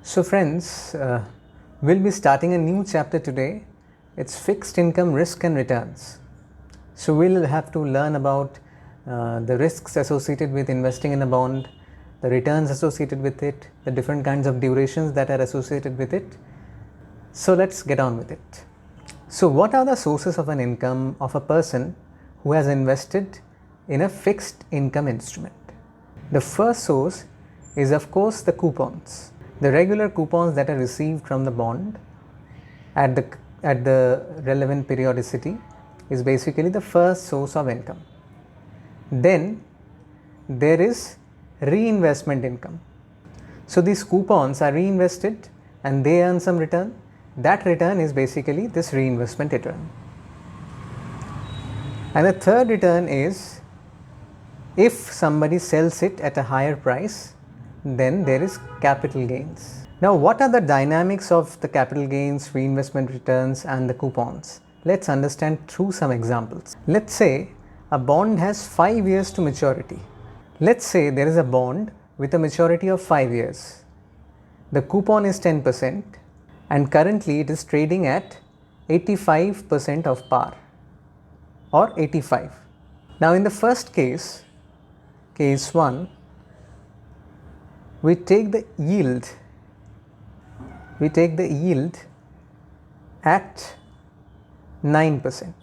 So friends, we'll be starting a new chapter today. It's fixed income risk and returns. So we'll have to learn about the risks associated with investing in a bond, the returns associated with it, the different kinds of durations that are associated with it. So let's get on with it. So what are the sources of an income of a person who has invested in a fixed income instrument? The first source is of course the coupons. The regular coupons that are received from the bond at the relevant periodicity is basically the first source of income. Then there is reinvestment income. So these coupons are reinvested and they earn some return. That return is basically this reinvestment return. And the third return is if somebody sells it at a higher price, then there is capital gains. Now what are the dynamics of the capital gains, reinvestment returns and the coupons? Let's understand through some examples. Let's say a bond has 5 years to maturity. Let's say there is a bond with a maturity of 5 years. The coupon is 10% and currently it is trading at 85% of par or 85. Now in the first case, case 1, we take the yield at 9%.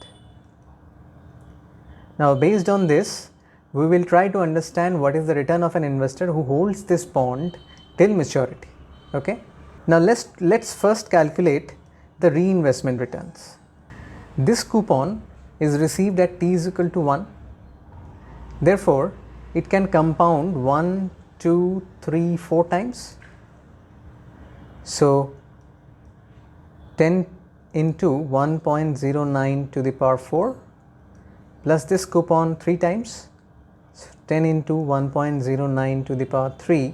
Now based on this, we will try to understand what is the return of an investor who holds this bond till maturity. Okay. Now let's first calculate the reinvestment returns. This coupon is received at t is equal to 1. Therefore, it can compound 1, 2, 3, 4 times. So 10 into 1.09 to the power 4 plus this coupon 3 times. So 10 into 1.09 to the power 3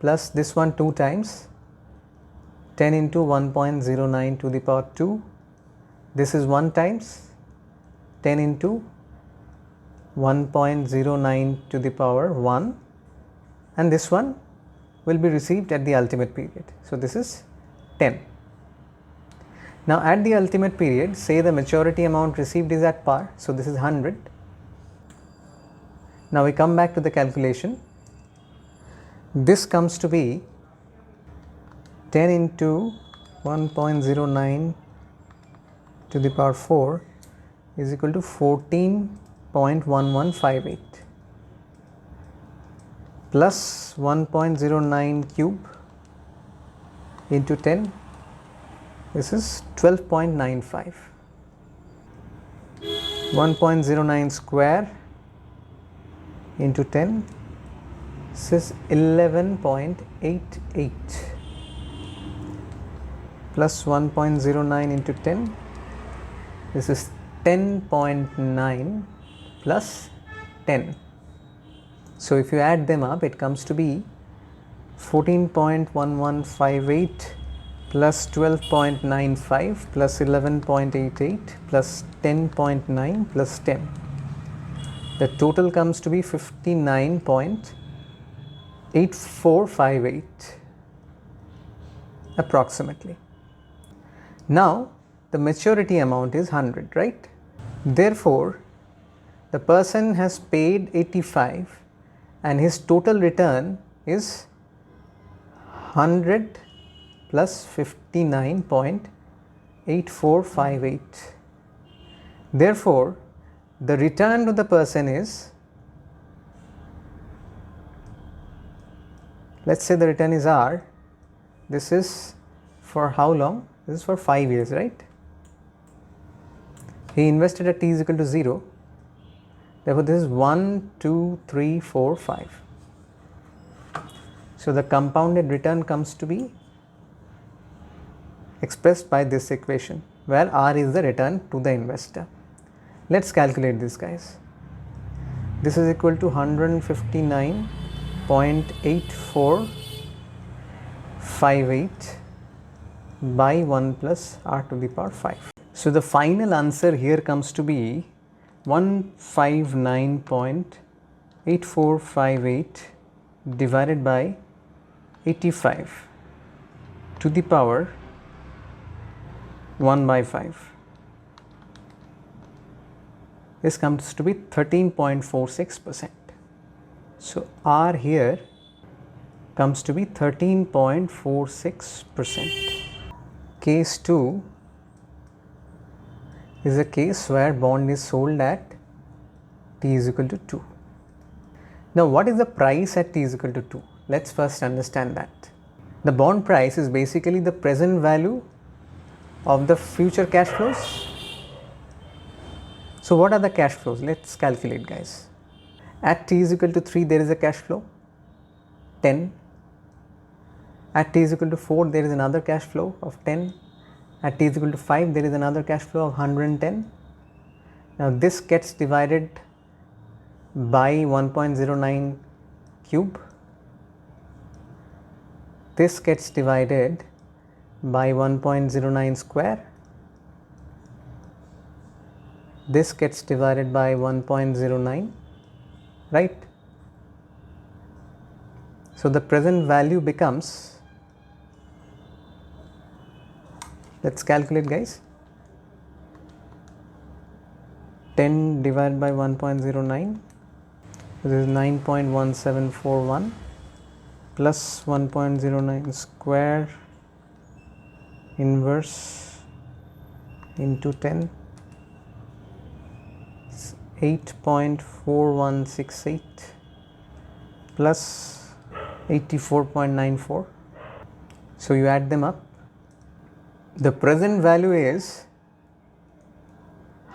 plus this one 2 times. 10 into 1.09 to the power 2. This is 1 times. 10 into 1.09 to the power 1. And this one will be received at the ultimate period. So this is 10. Now at the ultimate period, say the maturity amount received is at par. So this is 100. Now we come back to the calculation. This comes to be 10 into 1.09 to the power 4 is equal to 14.1158 plus 1.09 cube into 10, this is 12.95. 1.09 square into 10, this is 11.88 plus 1.09 into 10, this is 10.9 plus 10. So if you add them up, it comes to be 14.1158 plus 12.95 plus 11.88 plus 10.9 plus 10. The total comes to be 59.8458 approximately. Now the maturity amount is 100, right? Therefore, the person has paid 85 and his total return is 100 plus 59.8458. Therefore, the return to the person is, let's say the return is R. This is for how long? This is for 5 years, right? He invested at t is equal to 0. Therefore, this is 1, 2, 3, 4, 5. So the compounded return comes to be expressed by this equation, where R is the return to the investor. Let's calculate this, guys. This is equal to 159.8458 by 1 plus R to the power 5. So the final answer here comes to be 159.8458 divided by 85 to the power 1 by 5. This comes to be 13.46%. So R here comes to be 13.46%. Case 2 is a case where bond is sold at t is equal to 2. Now what is the price at t is equal to 2? Let's first understand that. The bond price is basically the present value of the future cash flows. So what are the cash flows? Let's calculate, guys. At t is equal to 3 there is a cash flow 10. At t is equal to 4 there is another cash flow of 10. At t is equal to 5 there is another cash flow of 110. Now this gets divided by 1.09 cube. This gets divided by 1.09 square. This gets divided by 1.09, right? So the present value becomes, let's calculate, guys. 10 divided by 1.09, this is 9.1741 plus 1.09 square inverse into 10, 8.4168 plus 84.94. So you add them up. The present value is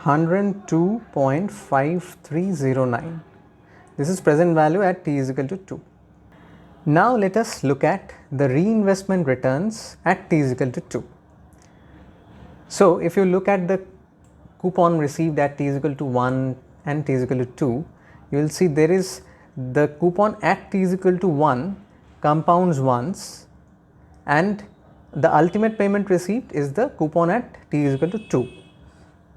102.5309. This is present value at t is equal to 2. Now let us look at the reinvestment returns at t is equal to 2. So if you look at the coupon received at t is equal to 1 and t is equal to 2, you will see there is the coupon at t is equal to 1 compounds once, and the ultimate payment received is the coupon at t is equal to 2.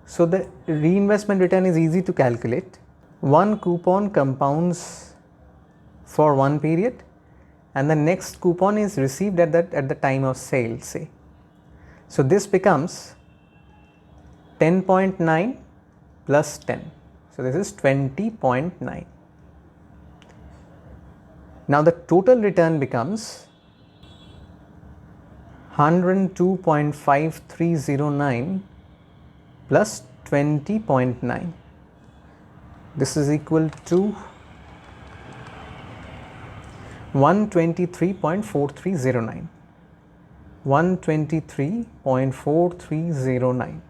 So the reinvestment return is easy to calculate. One coupon compounds for one period and the next coupon is received at the time of sale, say. So this becomes 10.9 plus 10. So this is 20.9. Now the total return becomes 102.5309 plus 20.9. This is equal to 123.4309. 123.4309.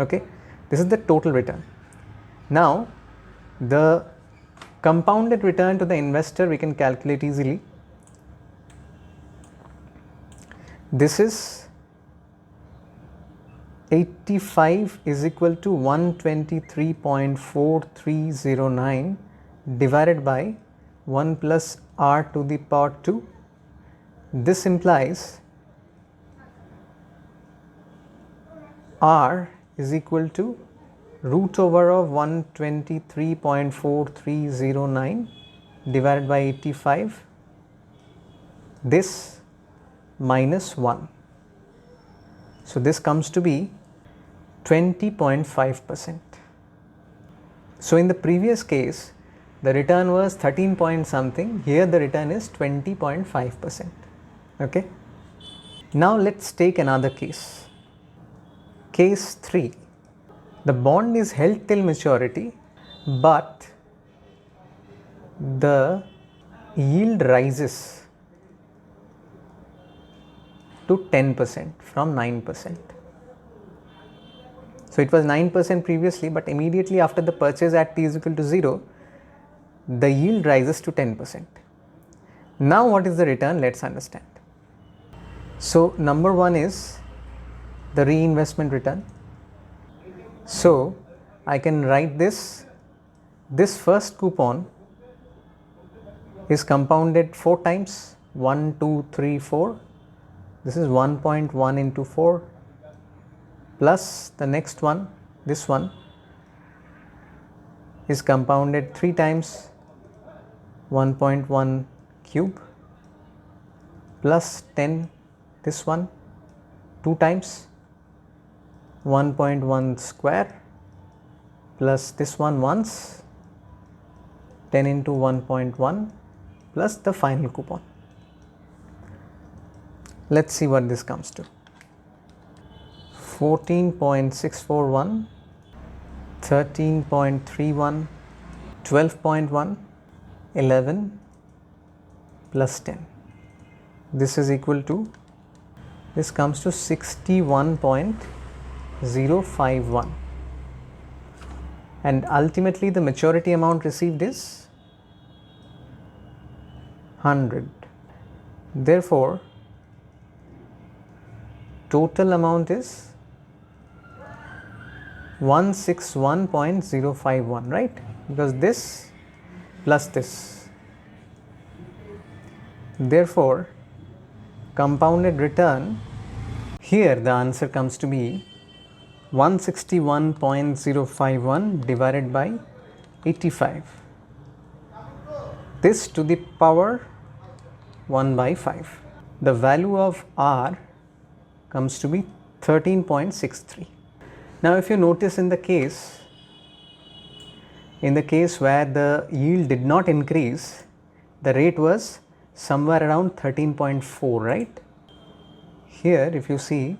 Okay, this is the total return. Now the compounded return to the investor we can calculate easily. This is 85 is equal to 123.4309 divided by 1 plus r to the power 2. This implies r is equal to root over of 123.4309 divided by 85, this minus 1. So this comes to be 20.5%. So in the previous case the return was 13 point something, here the return is 20.5%. Okay. Now let's take another case. Case 3. The bond is held till maturity, but the yield rises to 10% from 9%. So it was 9% previously, but immediately after the purchase at t is equal to 0, the yield rises to 10%. Now what is the return? Let's understand. So number one is the reinvestment return. So I can write this first coupon is compounded 4 times, 1, 2, 3, 4. This is 1.1 into 4 plus the next one, this one is compounded 3 times, 1.1 cube plus 10 this one 2 times 1.1 square plus this one once 10 into 1.1 plus the final coupon. Let's see what this comes to. 14.641, 13.31, 12.1, 11 plus 10. This is equal to, this comes to 61.051, and ultimately the maturity amount received is 100. Therefore, total amount is 161.051, right? Because this plus this. Therefore, compounded return, here the answer comes to be 161.051 divided by 85. This to the power 1 by 5. The value of R comes to be 13.63. Now if you notice in the case where the yield did not increase, the rate was somewhere around 13.4, right? Here if you see,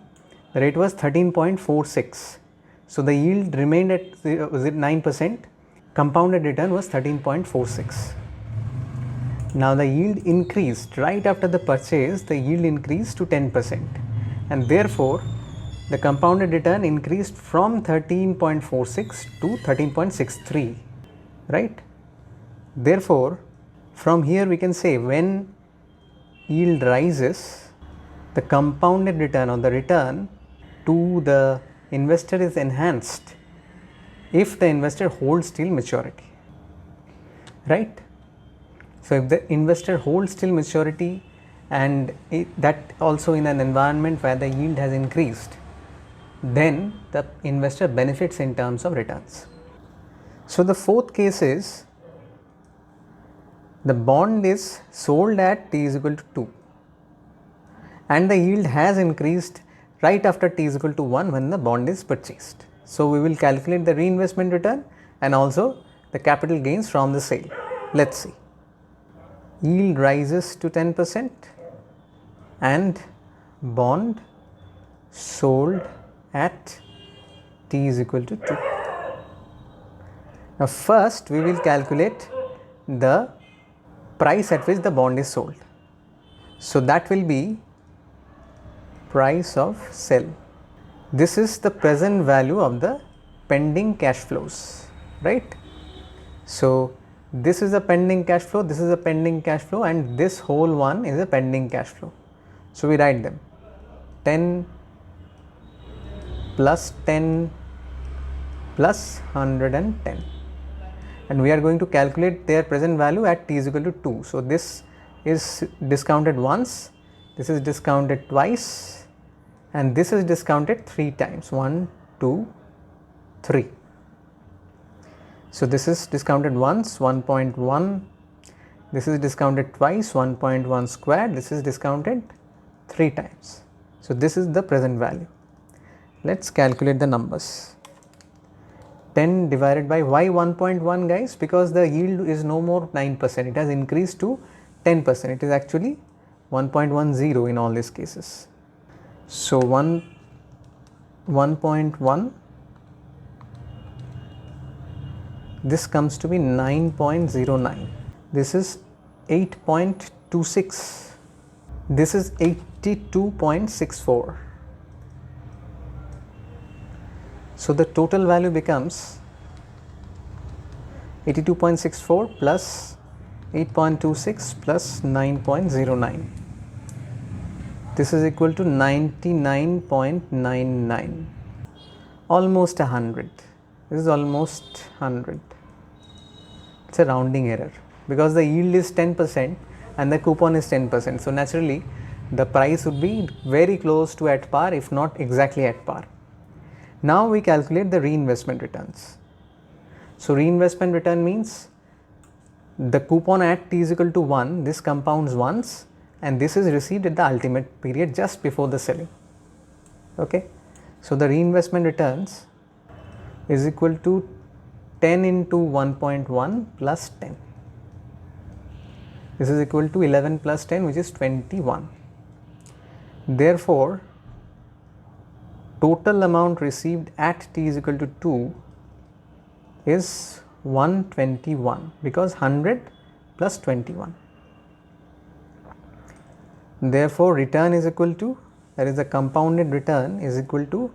the rate was 13.46. So the yield remained at 9%, compounded return was 13.46. Now the yield increased right after the purchase, the yield increased to 10%, and therefore the compounded return increased from 13.46 to 13.63, right? Therefore, from here we can say when yield rises, the compounded return or the return to the investor is enhanced if the investor holds till maturity, right? So if the investor holds till maturity, and that also in an environment where the yield has increased, then the investor benefits in terms of returns. So the fourth case is, the bond is sold at t is equal to 2 and the yield has increased right after t is equal to 1 when the bond is purchased. So we will calculate the reinvestment return and also the capital gains from the sale. Let's see. Yield rises to 10% and bond sold at t is equal to 2. Now first we will calculate the price at which the bond is sold. So that will be price of sell. This is the present value of the pending cash flows, right? So this is a pending cash flow, this is a pending cash flow, and this whole one is a pending cash flow. So we write them 10 plus 10 plus 110, and we are going to calculate their present value at t is equal to 2. So this is discounted once, this is discounted twice, and this is discounted 3 times, 1, 2, 3. So this is discounted once, 1.1, this is discounted twice, 1.1 squared, this is discounted 3 times. So this is the present value. Let's calculate the numbers. 10 divided by, why 1.1 guys? Because the yield is no more 9%, it has increased to 10%, it is actually 1.10 in all these cases. So 1.1, this comes to be 9.09, this is 8.26, this is 82.64. So the total value becomes 82.64 plus 8.26 plus 9.09. This is equal to 99.99, almost 100. This is almost 100. It's a rounding error because the yield is 10% and the coupon is 10%. So naturally the price would be very close to at par, if not exactly at par. Now we calculate the reinvestment returns. So reinvestment return means the coupon at t is equal to 1, this compounds once and this is received at the ultimate period just before the selling. Okay, so the reinvestment returns is equal to 10 into 1.1 plus 10. This is equal to 11 plus 10, which is 21. Therefore, total amount received at t is equal to 2 is 121, because 100 plus 21. Therefore, return is equal to, that is the compounded return is equal to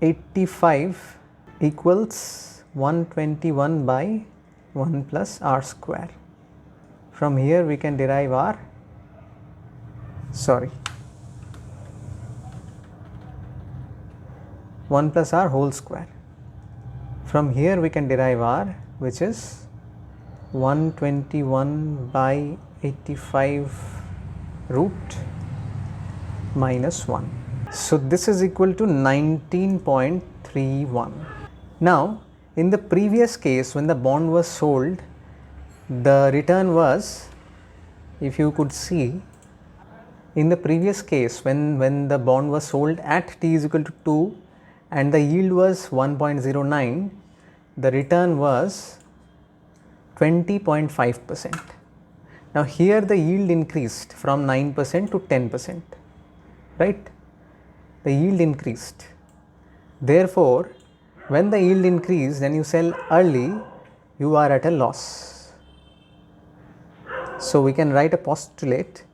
85 equals 121 by 1 plus r square. From here we can derive r, 1 plus r whole square. From here we can derive r, which is 121 by 85 root minus 1. So this is equal to 19.31. Now, in the previous case, when the bond was sold, the return was, if you could see, in the previous case when the bond was sold at t is equal to 2 and the yield was 1.09, the return was 20.5%. Now here the yield increased from 9% to 10%, right? The yield increased. Therefore, when the yield increased and you sell early, you are at a loss. So we can write a postulate: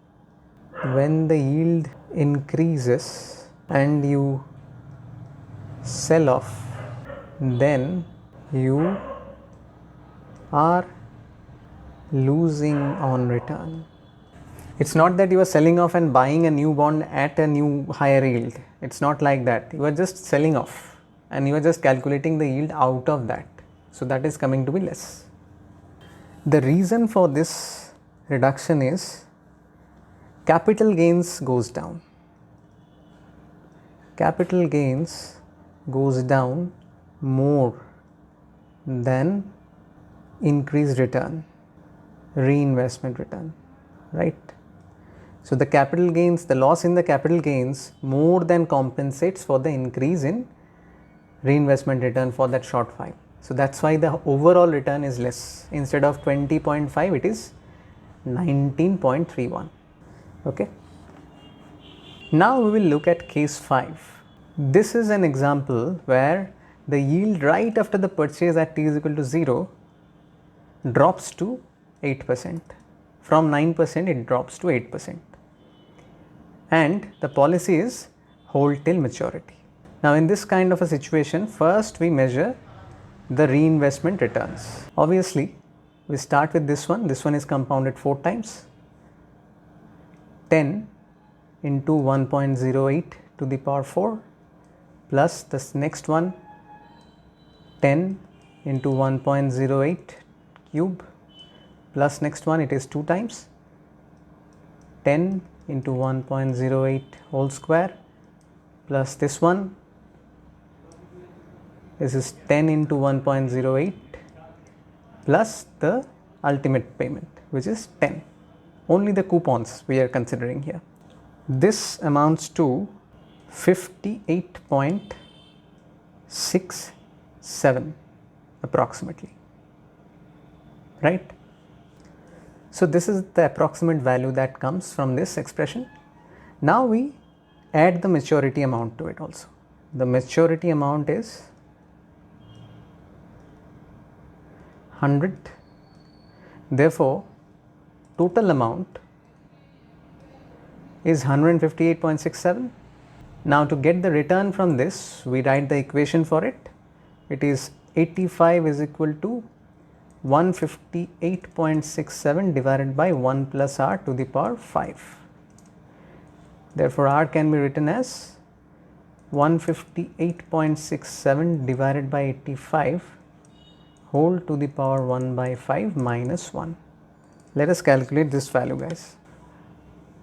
when the yield increases and you sell off, then you are losing on return. It's not that you are selling off and buying a new bond at a new higher yield. It's not like that. You are just selling off and you are just calculating the yield out of that. So that is coming to be less. The reason for this reduction is capital gains goes down. Capital gains goes down more than increased return, reinvestment return, right? So the capital gains, the loss in the capital gains more than compensates for the increase in reinvestment return for that short while. So that's why the overall return is less. Instead of 20.5, it is 19.31. Okay. Now we will look at case 5. This is an example where the yield right after the purchase at t is equal to 0 drops to 8%. From 9% it drops to 8%. And the policy is hold till maturity. Now in this kind of a situation, first we measure the reinvestment returns. Obviously, we start with this one. This one is compounded 4 times. 10 into 1.08 to the power 4 plus this next one 10 into 1.08 cube plus next one, it is 2 times 10 into 1.08 whole square plus this one, this is 10 into 1.08 plus the ultimate payment, which is 10. Only the coupons we are considering here. This amounts to 58.67 approximately, right? So this is the approximate value that comes from this expression. Now we add the maturity amount to it also. The maturity amount is 100. Therefore, total amount is 158.67. Now to get the return from this, we write the equation for it. It is 85 is equal to 158.67 divided by 1 plus r to the power 5. Therefore, r can be written as 158.67 divided by 85 whole to the power 1 by 5 minus 1. Let us calculate this value, guys.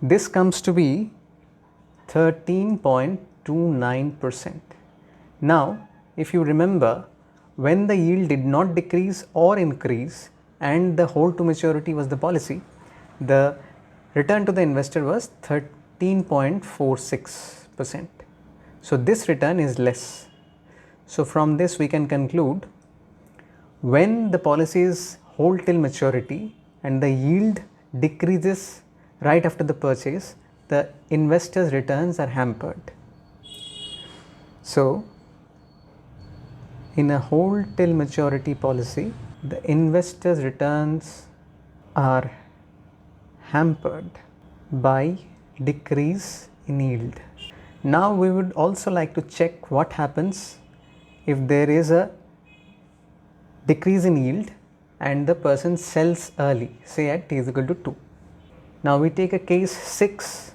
This comes to be 13.29%. Now, if you remember, when the yield did not decrease or increase and the hold to maturity was the policy, the return to the investor was 13.46%. So this return is less. So from this we can conclude, when the policies hold till maturity and the yield decreases right after the purchase, the investor's returns are hampered. So in a hold till maturity policy, the investor's returns are hampered by decrease in yield. Now we would also like to check what happens if there is a decrease in yield and the person sells early, say at t is equal to 2. Now we take a case 6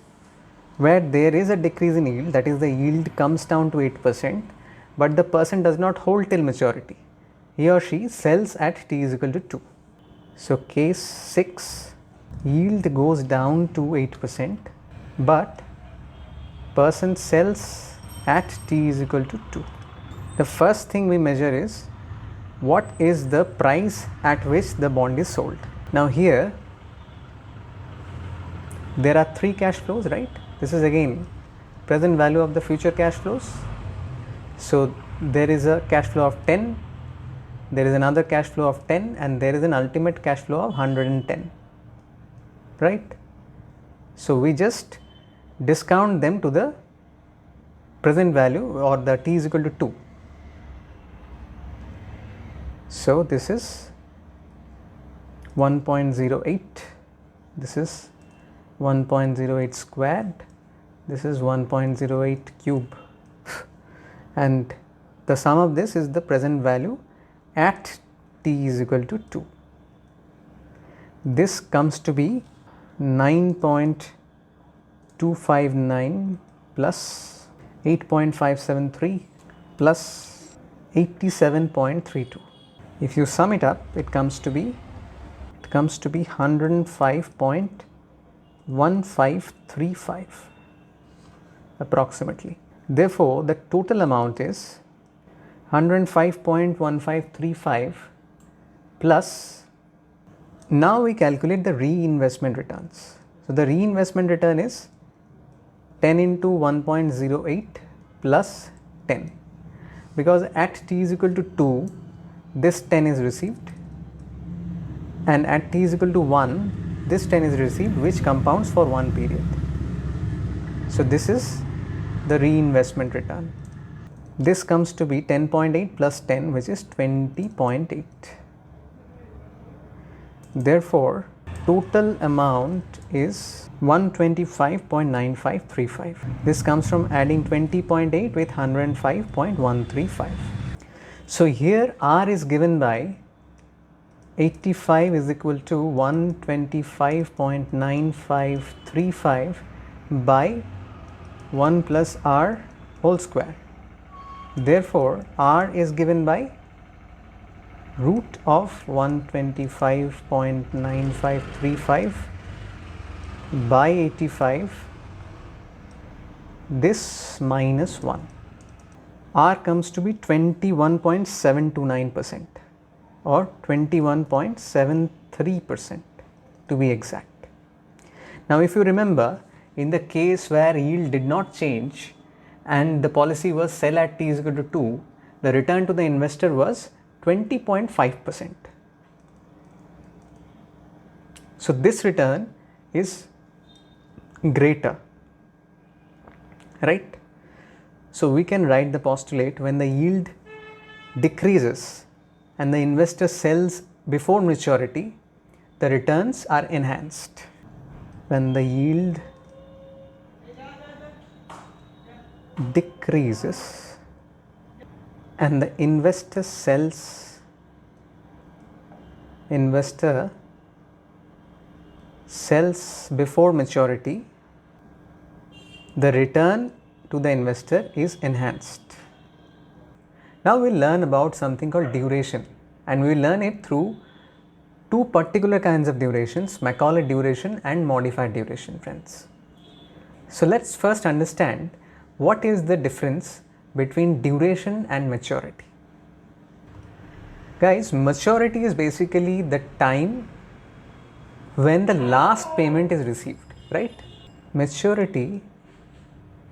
where there is a decrease in yield, that is the yield comes down to 8%, but the person does not hold till maturity. He or she sells at t is equal to 2. So case 6, yield goes down to 8%, but person sells at t is equal to 2. The first thing we measure is what is the price at which the bond is sold. Now here there are 3 cash flows, right? This is again present value of the future cash flows. So there is a cash flow of 10, there is another cash flow of 10, and there is an ultimate cash flow of 110, right? So we just discount them to the present value, or the t is equal to 2. So this is 1.08, this is 1.08 squared, this is 1.08 cube, and the sum of this is the present value at t is equal to 2. This comes to be 9.259 plus 8.573 plus 87.32. If you sum it up, it comes to be 105.1535 approximately. Therefore, the total amount is 105.1535 plus, now we calculate the reinvestment returns. So the reinvestment return is 10 into 1.08 plus 10, because at t is equal to 2, this 10 is received, and at t is equal to 1, this 10 is received, which compounds for 1 period. So this is the reinvestment return. This comes to be 10.8 plus 10, which is 20.8. Therefore, total amount is 125.9535. This comes from adding 20.8 with 105.135. So here R is given by 85 is equal to 125.9535 by 1 plus R whole square. Therefore, R is given by root of 125.9535 by 85, this minus 1. R comes to be 21.729% or 21.73% to be exact. Now if you remember, in the case where yield did not change and the policy was sell at t is equal to 2, the return to the investor was 20.5%. So this return is greater, right? So we can write the postulate: when the yield decreases and the investor sells before maturity, the returns are enhanced. When the yield decreases and the investor sells before maturity, the return to the investor is enhanced. Now we'll learn about something called duration, and we'll learn it through two particular kinds of durations: Macaulay duration and modified duration, friends. So let's first understand what is the difference between duration and maturity. Guys, maturity is basically the time when the last payment is received. right? Maturity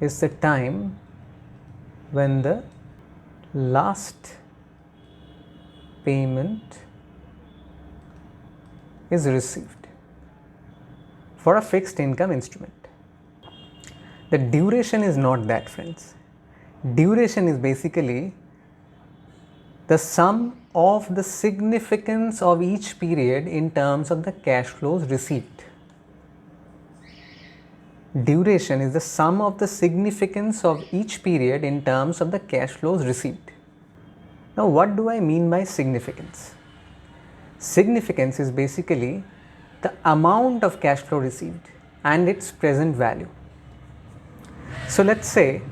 is the time when the last payment is received for a fixed income instrument. The duration is not that, friends. Duration is basically the sum of the significance of each period in terms of the cash flows received. Duration is the sum of the significance of each period in terms of the cash flows received. Now, what do I mean by significance? Significance is basically the amount of cash flow received and its present value. So, let's say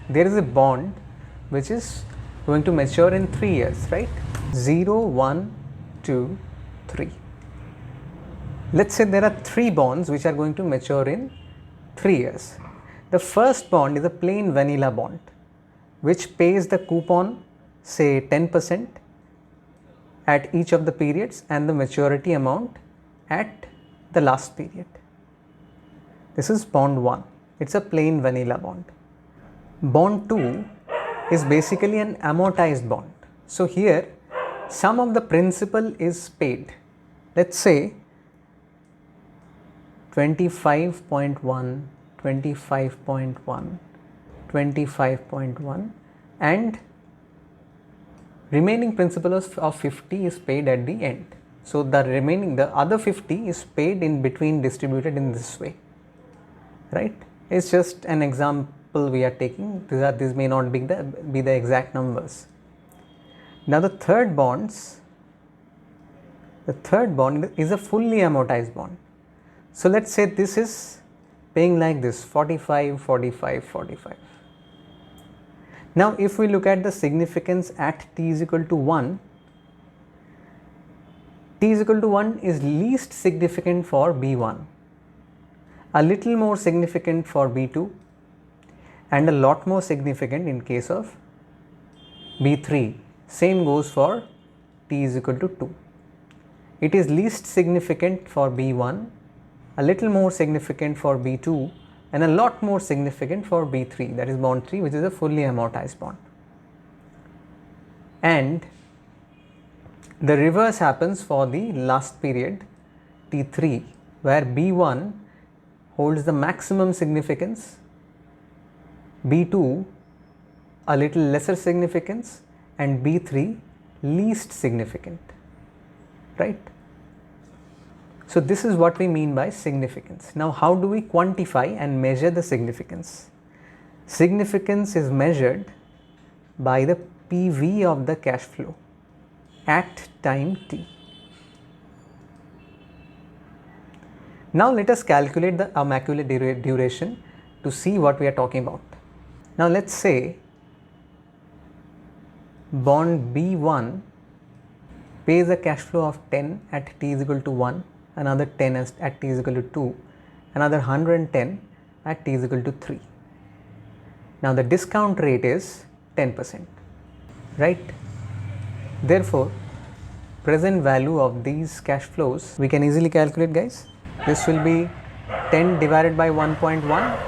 there is a bond which is going to mature in 3 years, right? 0, 1, 2, 3. Let's say there are 3 bonds which are going to mature in 3 years. The first bond is a plain vanilla bond which pays the coupon, say 10% at each of the periods and the maturity amount at the last period. This is bond 1. It's a plain vanilla bond. Bond 2 is basically an amortized bond. So here some of the principal is paid. Let's say 25.1, 25.1, 25.1 and remaining principal of 50 is paid at the end. So the other 50 is paid in between, distributed in this way, right? It's just an example we are taking. These may not be the exact numbers. Now the third bond is a fully amortized bond. So let's say this is paying like this, 45, 45, 45. Now if we look at the significance at t is equal to 1, t is equal to 1 is least significant for B1, a little more significant for B2 and a lot more significant in case of B3. Same goes for t is equal to 2. It is least significant for B1, a little more significant for B2 and a lot more significant for B3, that is bond 3, which is a fully amortized bond. And the reverse happens for the last period T3, where B1 holds the maximum significance, B2 a little lesser significance and B3 least significant, right? So this is what we mean by significance. Now how do we quantify and measure the significance? Significance is measured by the PV of the cash flow at time t. Now let us calculate the Macaulay duration to see what we are talking about. Now let's say bond B1 pays a cash flow of 10 at t is equal to 1, another 10 at t is equal to 2, another 110 at t is equal to 3. Now the discount rate is 10%, right? Therefore, present value of these cash flows we can easily calculate, guys. This will be 10 divided by 1.1,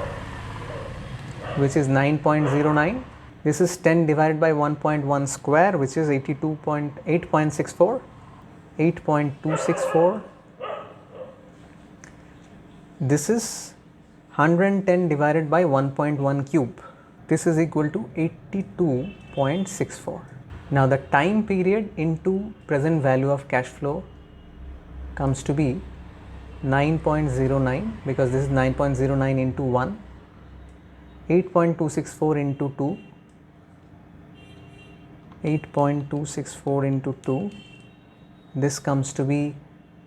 which is 9.09. This is 10 divided by 1.1 square, which is 8.64. 8.264. This is 110 divided by 1.1 cube. This is equal to 82.64. Now the time period into present value of cash flow comes to be 9.09, because this is 9.09 into 1, 8.264 into 2, 8.264 into 2, this comes to be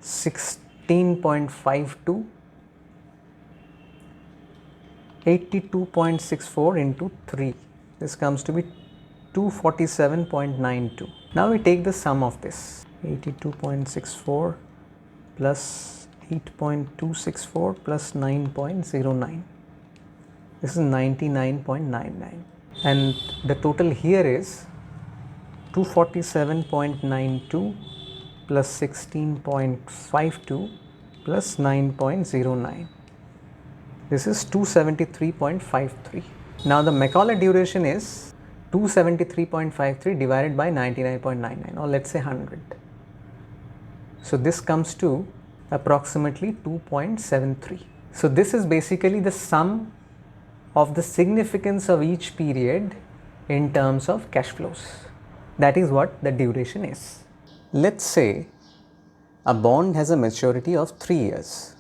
16.52, 82.64 into 3, this comes to be 247.92. Now we take the sum of this, 82.64 plus 8.264 plus 9.09, this is 99.99, and the total here is 247.92 plus 16.52 plus 9.09. This is 273.53. Now the Macaulay duration is 273.53 divided by 99.99, or let's say 100. So this comes to approximately 2.73. So this is basically the sum of the significance of each period in terms of cash flows. That is what the duration is. Let's say a bond has a maturity of 3 years.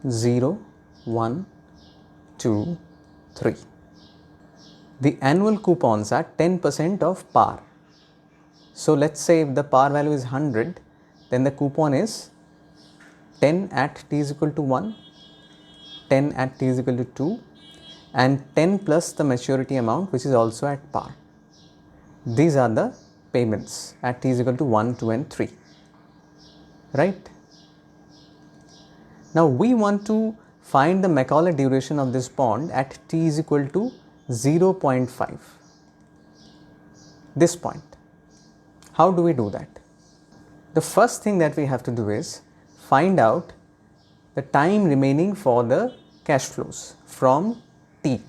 0, 1, 2, 3. The annual coupons are 10% of par. So let's say if the par value is 100, then the coupon is 10 at t is equal to 1, 10 at t is equal to 2, and 10 plus the maturity amount, which is also at par. These are the payments at t is equal to 1, 2 and 3, right? Now we want to find the Macaulay duration of this bond at t is equal to 0.5, this point. How do we do that? The first thing that we have to do is find out the time remaining for the cash flows from t.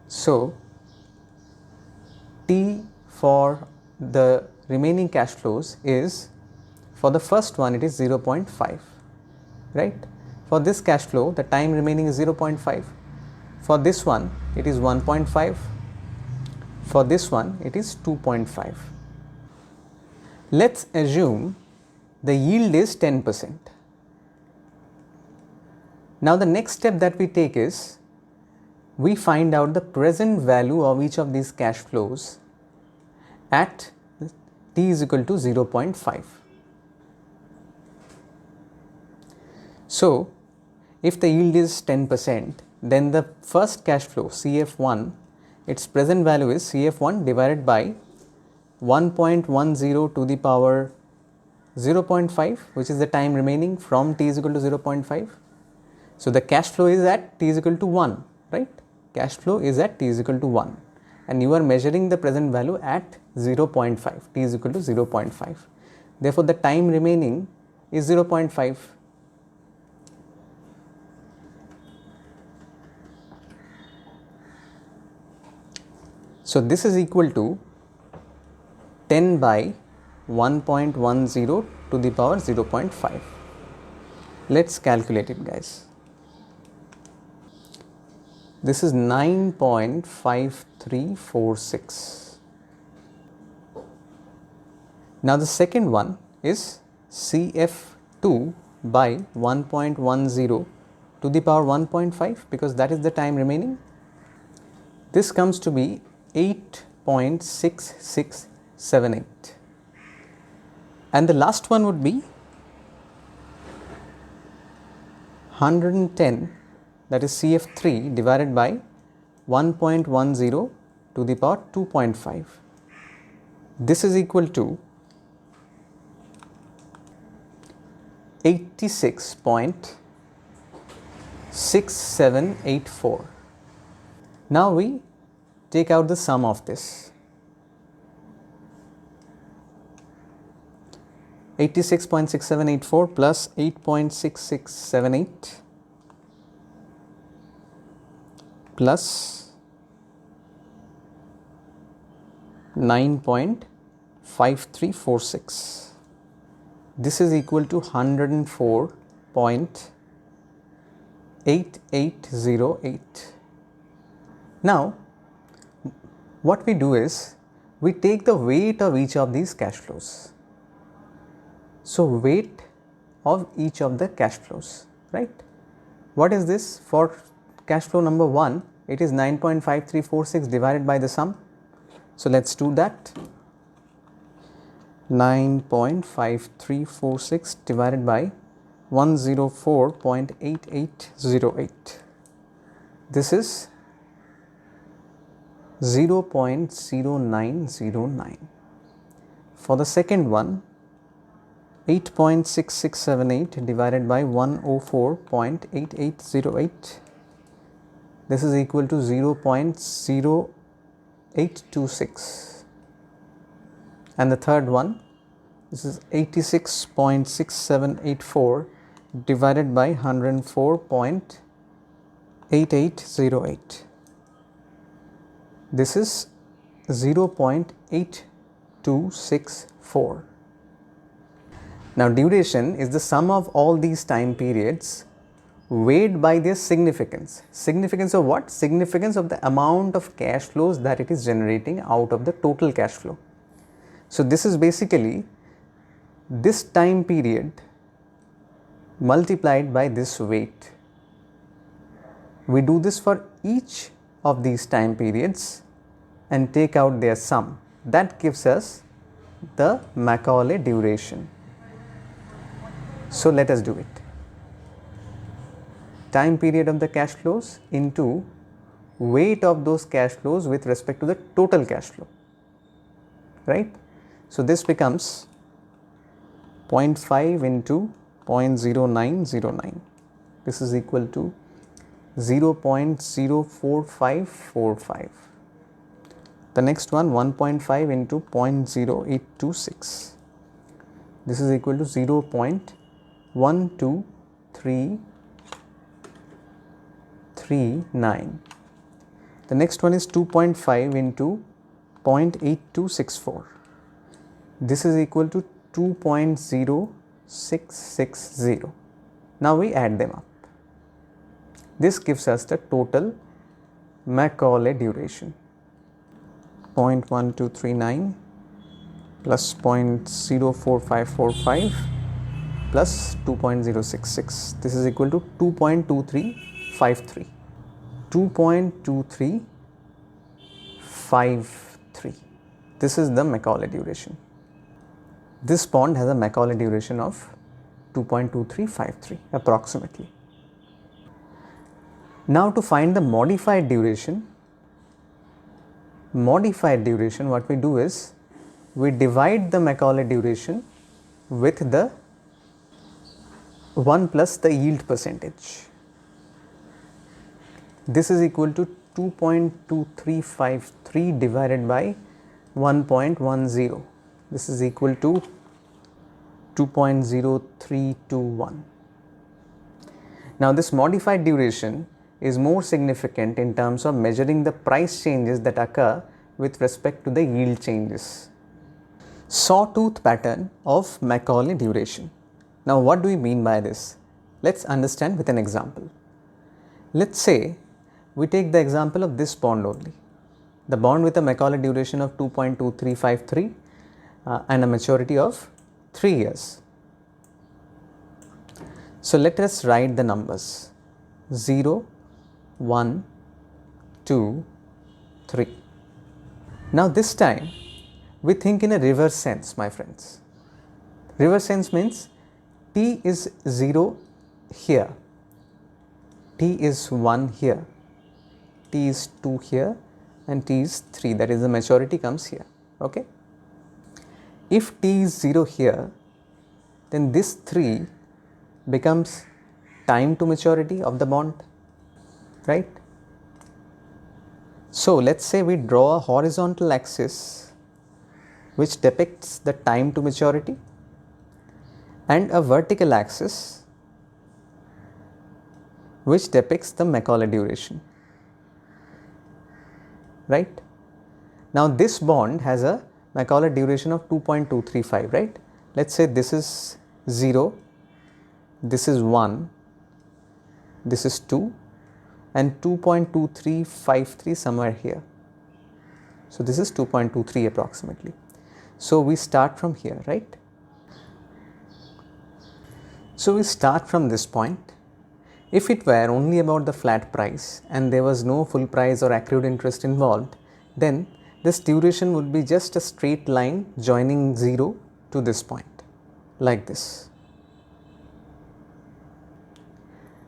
So t for the remaining cash flows is, for the first one it is 0.5, right? For this cash flow the time remaining is 0.5. For this one it is 1.5. For this one it is 2.5. Let's assume the yield is 10%. Now the next step that we take is we find out the present value of each of these cash flows at t is equal to 0.5. So if the yield is 10%, then the first cash flow CF1, its present value is CF1 divided by 1.10 to the power 0.5, which is the time remaining from t is equal to 0.5. So the cash flow is at t is equal to 1, right? Cash flow is at t is equal to 1, and you are measuring the present value at 0.5, t is equal to 0.5. Therefore the time remaining is 0.5. So this is equal to 10 by 1.10 to the power 0.5. Let's calculate it, guys. This is 9.5346. Now the second one is CF2 by 1.10 to the power 1.5, because that is the time remaining. This comes to be 8.6678. And the last one would be 110, that is CF3 divided by 1.10 to the power 2.5. This is equal to 86.6784. Now we take out the sum of this. 86.6784 plus 8.6678 plus 9.5346. This is equal to 104.8808. Now what we do is we take the weight of each of these cash flows. So weight of each of the cash flows, right? What is this? For cash flow number 1, it is 9.5346 divided by the sum. So let's do that. 9.5346 divided by 104.8808. This is 0.0909. For the second one, 8.6678 divided by 104.8808. This is equal to 0.0826. And the third one, this is 86.6784 divided by 104.8808. This is 0.8264. Now duration is the sum of all these time periods weighed by their significance. Significance of what? Significance of the amount of cash flows that it is generating out of the total cash flow. So this is basically this time period multiplied by this weight. We do this for each of these time periods and take out their sum. That gives us the Macaulay duration. So let us do it. Time period of the cash flows into weight of those cash flows with respect to the total cash flow, right? So this becomes 0.5 into 0.0909. This is equal to 0.04545. The next one, 1.5 into 0.0826. This is equal to 0.12339. The next one is 2.5 into 0.8264. This is equal to 2.0660. Now we add them up. This gives us the total Macaulay duration. 0.1239 plus 0.04545 plus 2.066. This is equal to 2.2353. 2.2353. This is the Macaulay duration. This bond has a Macaulay duration of 2.2353 approximately. Now to find the modified duration, what we do is we divide the Macaulay duration with the 1 plus the yield percentage. This is equal to 2.2353 divided by 1.10. This is equal to 2.0321. Now this modified duration is more significant in terms of measuring the price changes that occur with respect to the yield changes. Sawtooth pattern of Macaulay duration. Now what do we mean by this? Let's understand with an example. Let's say we take the example of this bond only. The bond with a Macaulay duration of 2.2353 and a maturity of 3 years. So let us write the numbers 0, 1, 2, 3. Now this time we think in a reverse sense, my friends. Reverse sense means T is 0 here, T is 1 here, T is 2 here and T is 3, that is the maturity comes here, okay. If T is 0 here, then this 3 becomes time to maturity of the bond, right? So let's say we draw a horizontal axis which depicts the time to maturity and a vertical axis which depicts the Macaulay duration, right? Now this bond has a Macaulay duration of 2.235, right? Let's say this is 0, this is 1, this is 2 and 2.2353 somewhere here. So this is 2.23 approximately. So we start from here, right? So we start from this point. If it were only about the flat price and there was no full price or accrued interest involved, then this duration would be just a straight line joining 0 to this point, like this.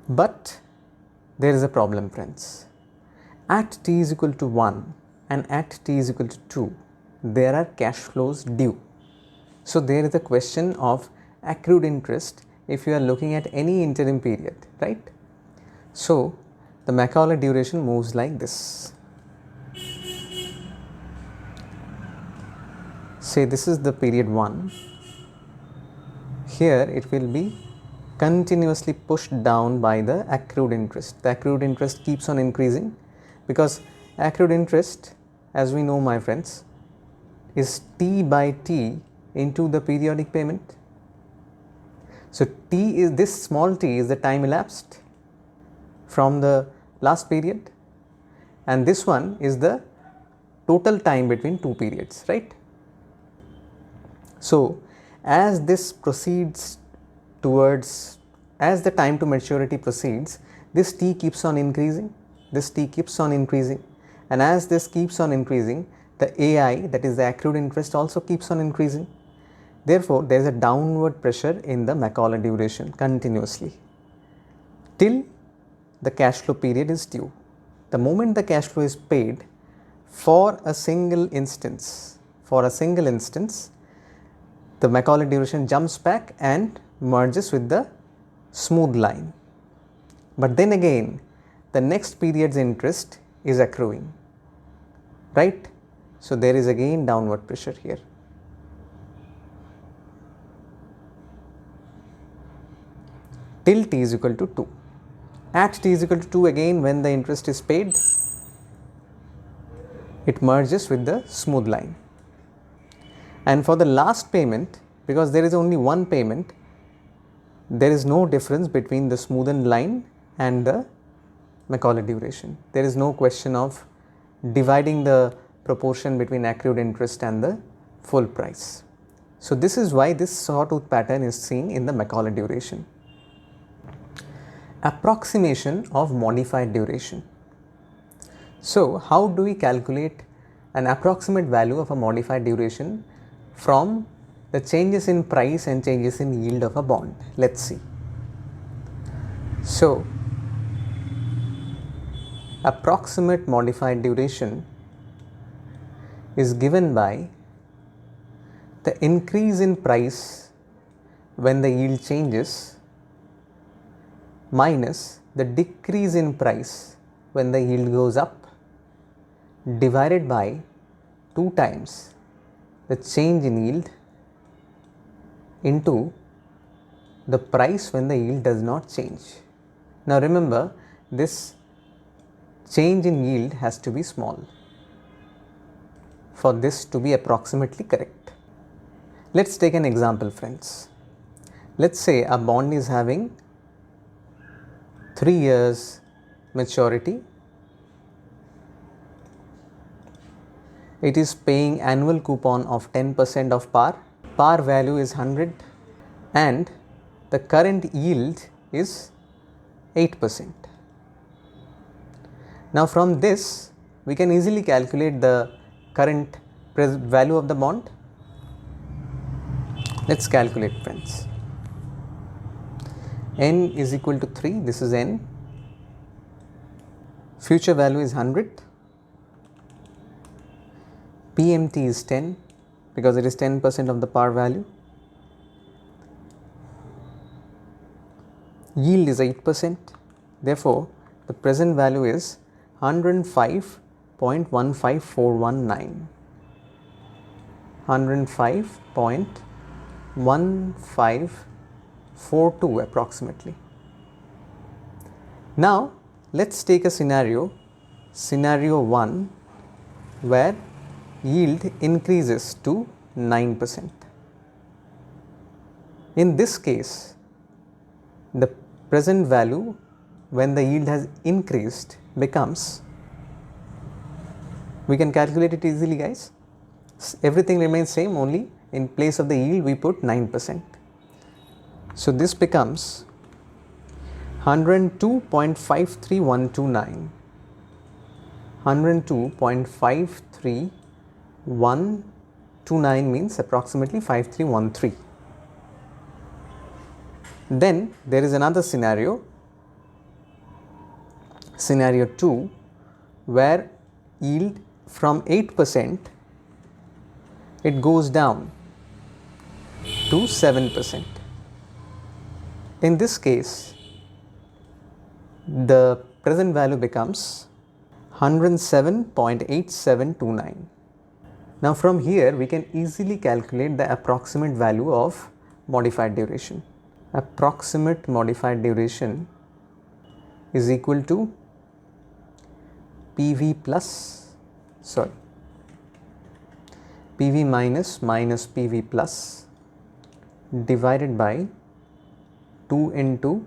But there is a problem, friends. At t is equal to 1 and at t is equal to 2, there are cash flows due. So there is a question of accrued interest if you are looking at any interim period, right? So the Macaulay duration moves like this. Say this is the period 1. Here it will be continuously pushed down by the accrued interest. The accrued interest keeps on increasing because accrued interest, as we know my friends, is T by T into the periodic payment. So T is, this small t is the time elapsed from the last period, and this one is the total time between two periods, right? So as this proceeds towards, as the time to maturity proceeds, this t keeps on increasing, this t keeps on increasing, and as this keeps on increasing, the AI, that is the accrued interest, also keeps on increasing. Therefore, there is a downward pressure in the Macaulay duration continuously till the cash flow period is due. The moment the cash flow is paid, for a single instance, the Macaulay duration jumps back and merges with the smooth line. But then again, the next period's interest is accruing, right? So there is again downward pressure here. Till t is equal to 2. At t is equal to 2, again when the interest is paid, it merges with the smooth line. And for the last payment, because there is only one payment, there is no difference between the smoothened line and the Macaulay duration. There is no question of dividing the proportion between accrued interest and the full price. So this is why this sawtooth pattern is seen in the Macaulay duration. Approximation of modified duration. So how do we calculate an approximate value of a modified duration from the changes in price and changes in yield of a bond? Let's see. So approximate modified duration is given by the increase in price when the yield changes minus the decrease in price when the yield goes up, divided by 2 times the change in yield into the price when the yield does not change. Now remember, this change in yield has to be small for this to be approximately correct. Let's take an example, friends. Let's say a bond is having 3 years maturity. It is paying annual coupon of 10% of par. Par value is 100 and the current yield is 8%. Now from this we can easily calculate the current value of the bond. Let's calculate, friends. N is equal to 3, this is N. Future value is 100. PMT is 10 because it is 10% of the par value. Yield is 8%. Therefore, the present value is 105.15419. 105.1542 approximately. Now let's take a scenario 1, where yield increases to 9%. In this case, the present value when the yield has increased becomes, we can calculate it easily, guys. Everything remains same, only in place of the yield we put 9%. So this becomes 102.53129. 102.53129 means approximately 5313. Then there is another scenario 2, where yield from 8% it goes down to 7%. In this case, the present value becomes 107.8729. Now from here we can easily calculate the approximate value of modified duration. approximate modified duration is equal to PV minus PV plus divided by 2 into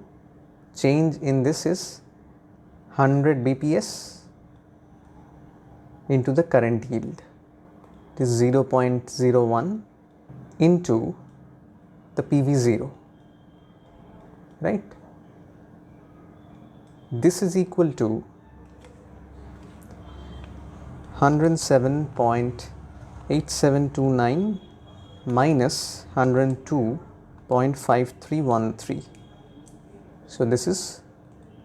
change in this is 100 BPS into the current yield. It is 0.01 into the PV0, right? This is equal to 107.8729 minus 102.5313. So this is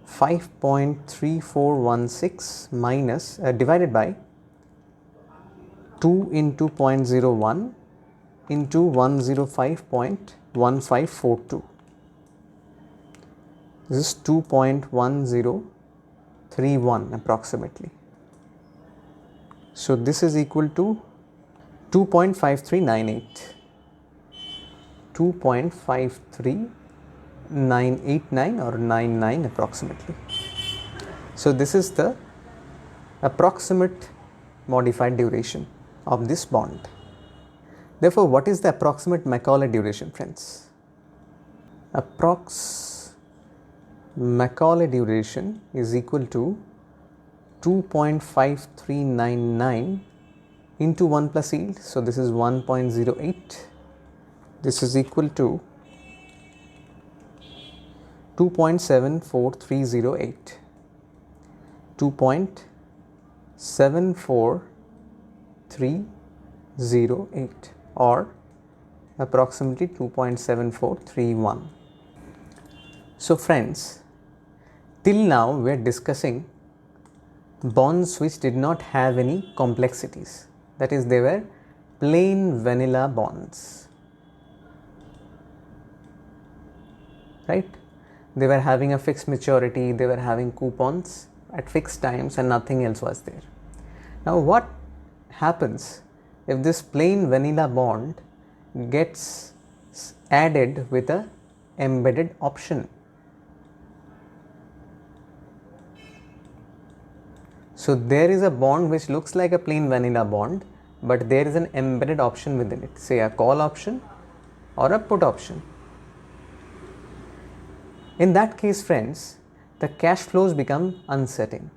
5.3416 minus divided by 2 into 0.01 into 105.1542. This is 2.1031 approximately. So this is equal to 2.5398. 2.53989 or 99 approximately. So this is the approximate modified duration of this bond. Therefore, what is the approximate Macaulay duration, friends? Macaulay duration is equal to 2.5399 into 1 plus yield. So this is 1.08. This is equal to 2.74308. 2.74308 or approximately 2.7431. So friends, till now we are discussing bonds which did not have any complexities. That is, they were plain vanilla bonds, right? They were having a fixed maturity, they were having coupons at fixed times and nothing else was there. Now what happens if this plain vanilla bond gets added with a embedded option? So there is a bond which looks like a plain vanilla bond, but there is an embedded option within it, say a call option or a put option. In that case, friends, the cash flows become uncertain,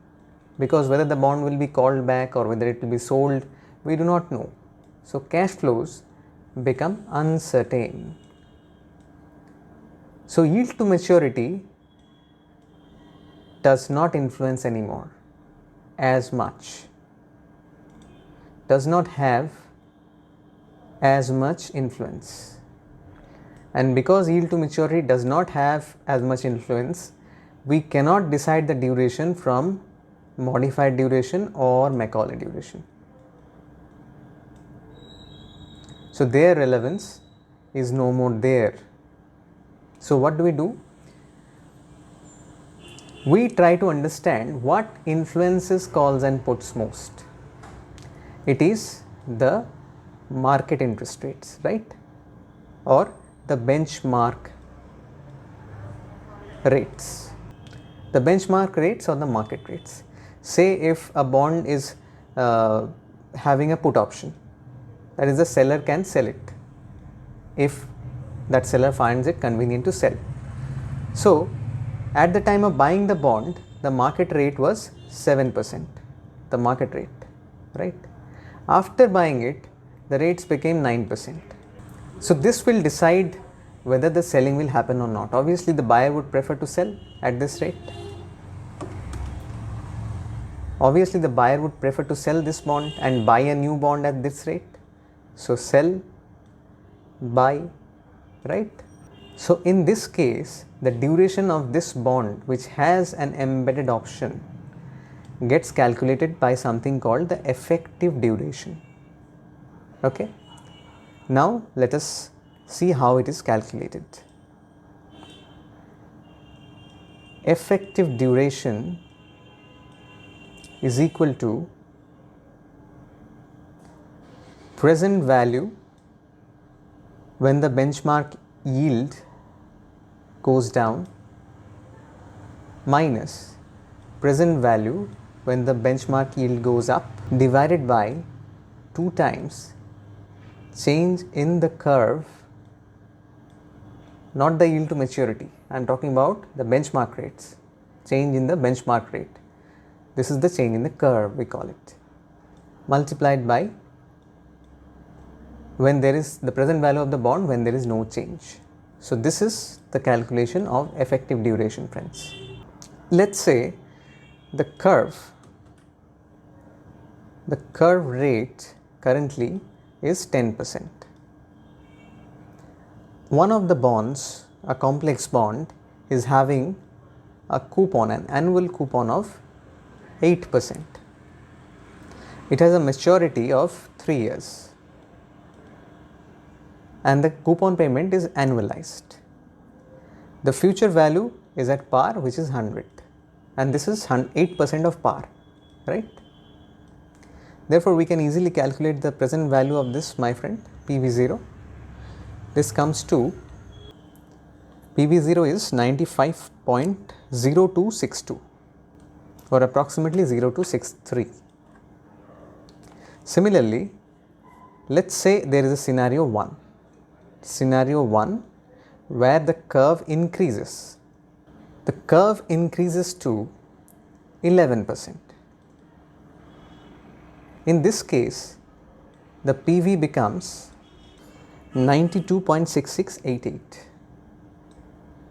because whether the bond will be called back or whether it will be sold, we do not know. So cash flows become uncertain. So yield to maturity does not influence anymore as much, does not have as much influence. And because yield to maturity does not have as much influence, we cannot decide the duration from modified duration or Macaulay duration. So their relevance is no more there. So what do? We try to understand what influences calls and puts most. It is the market interest rates, right? Or the benchmark rates. The benchmark rates or the market rates. Say if a bond is having a put option, that is, the seller can sell it if that seller finds it convenient to sell. So at the time of buying the bond, the market rate was 7%, the market rate, right? After buying it, the rates became 9%. So this will decide whether the selling will happen or not. Obviously, the buyer would prefer to sell at this rate. Obviously, the buyer would prefer to sell this bond and buy a new bond at this rate. So sell, buy, right? So in this case, the duration of this bond, which has an embedded option, gets calculated by something called the effective duration. Okay. Now let us see how it is calculated. Effective duration is equal to present value when the benchmark yield goes down minus present value when the benchmark yield goes up divided by 2 times change in the curve, not the yield to maturity. I am talking about the benchmark rates, change in the benchmark rate. This is the change in the curve, we call it, multiplied by when there is the present value of the bond when there is no change. So this is the calculation of effective duration, friends. Let's say the curve rate currently is 10%. One of the bonds, a complex bond, is having a coupon, an annual coupon of 8%. It has a maturity of 3 years and the coupon payment is annualized. The future value is at par, which is 100, and this is 8% of par, right? Therefore, we can easily calculate the present value of this, my friend, PV0. This comes to, PV0 is 95.0262 or approximately 0263. Similarly, let's say there is a scenario 1. Scenario 1 where the curve increases. The curve increases to 11%. In this case, the PV becomes 92.6688.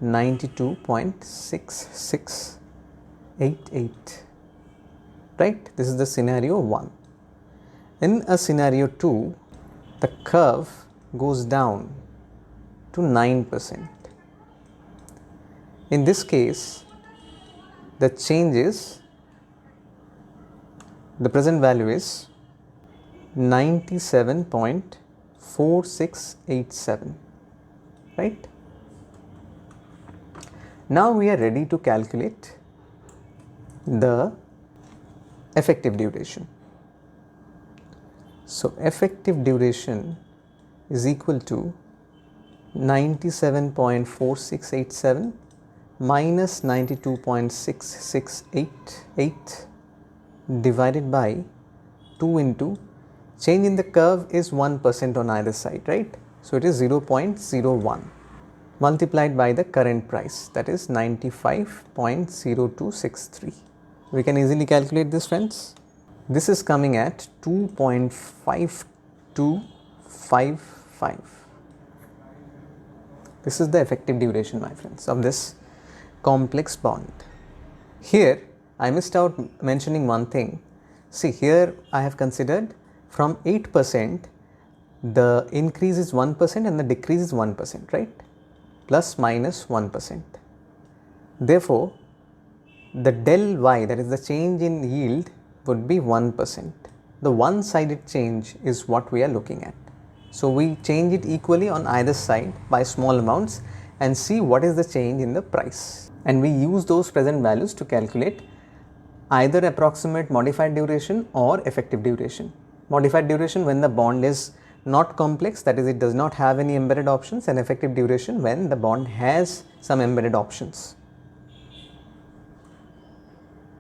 92.6688. Right? This is the scenario 1. In a scenario 2, the curve goes down to 9%. In this case, the change is, the present value is 97.4687, right? Now we are ready to calculate the effective duration. So effective duration is equal to 97.4687 minus 92.6688 divided by 2 into change in the curve is 1% on either side, right? So it is 0.01 multiplied by the current price, that is 95.0263. We can easily calculate this, friends. This is coming at 2.5255. This is the effective duration, my friends, of this complex bond. Here I missed out mentioning one thing. See, here I have considered from 8% the increase is 1% and the decrease is 1%, right? Plus minus 1%. Therefore, the del y, that is the change in yield, would be 1%. The one-sided change is what we are looking at. So we change it equally on either side by small amounts and see what is the change in the price. And we use those present values to calculate either approximate modified duration or effective duration. Modified duration when the bond is not complex, that is, it does not have any embedded options, and effective duration when the bond has some embedded options.